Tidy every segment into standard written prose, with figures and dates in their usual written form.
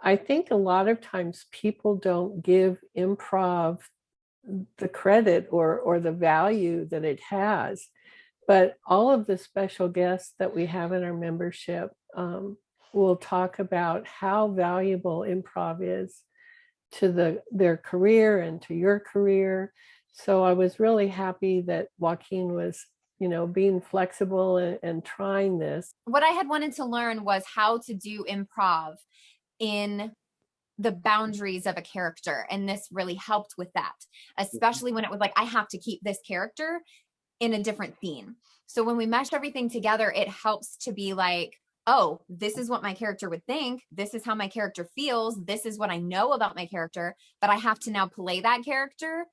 I think a lot of times people don't give improv the credit or the value that it has. But all of the special guests that we have in our membership will talk about how valuable improv is to their career and to your career. So I was really happy that Joaquin was, being flexible and trying this. What I had wanted to learn was how to do improv in the boundaries of a character. And this really helped with that, especially when it was like, I have to keep this character in a different scene. So when we mesh everything together, it helps to be like, oh, this is what my character would think. This is how my character feels. This is what I know about my character, but I have to now play that character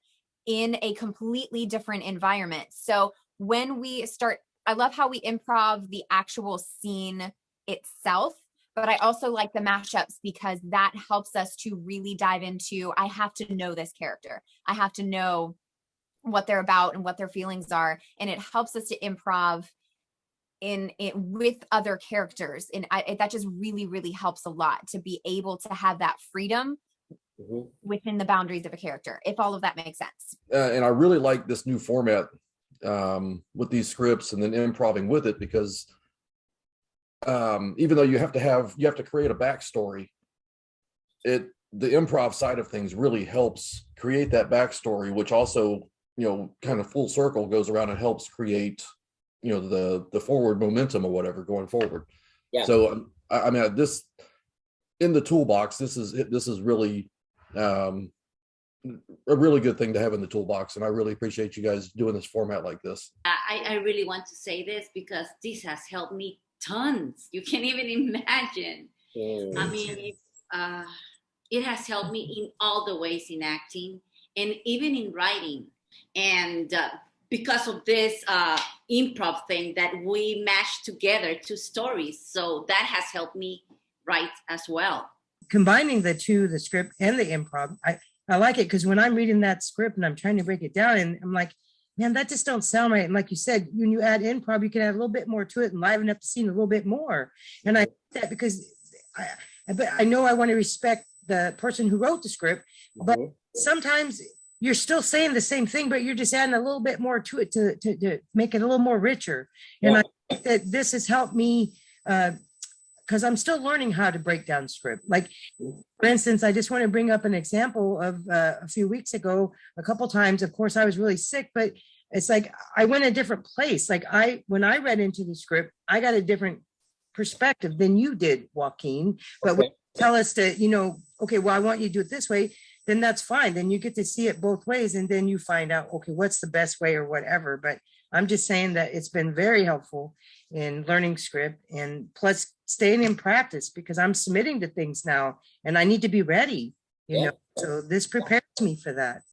in a completely different environment. So when we start, I love how we improv the actual scene itself, but I also like the mashups because that helps us to really dive into, I have to know this character. I have to know what they're about and what their feelings are. And it helps us to improv in it with other characters. And that just really, really helps a lot to be able to have that freedom within the boundaries of a character, if all of that makes sense. And I really like this new format with these scripts and then improving with it, because even though you have to create a backstory, the improv side of things really helps create that backstory, which also, kind of full circle goes around and helps create, the forward momentum or whatever going forward. Yeah. So I mean, this in the toolbox, this is really a really good thing to have in the toolbox, and I really appreciate you guys doing this format like this. I really want to say this because this has helped me tons. You can't even imagine. I mean, it has helped me in all the ways in acting and even in writing. And because of this improv thing that we mashed together two stories, so that has helped me write as well. Combining the two, the script and the improv, I like it, because when I'm reading that script and I'm trying to break it down, and I'm like, man, that just don't sound right. And like you said, when you add improv, you can add a little bit more to it and liven up the scene a little bit more. And I like that because I know I want to respect the person who wrote the script, but sometimes you're still saying the same thing, but you're just adding a little bit more to it to make it a little more richer. And I think that this has helped me because I'm still learning how to break down script. Like, for instance, I just want to bring up an example of a few weeks ago, a couple times, of course, I was really sick, but it's like I went a different place. Like when I read into the script, I got a different perspective than you did, Joaquin. But when you tell us to, okay, well, I want you to do it this way, then that's fine. Then you get to see it both ways. And then you find out, okay, what's the best way or whatever. But I'm just saying that it's been very helpful in learning script, and plus staying in practice, because I'm submitting to things now and I need to be ready, you know, so this prepares me for that.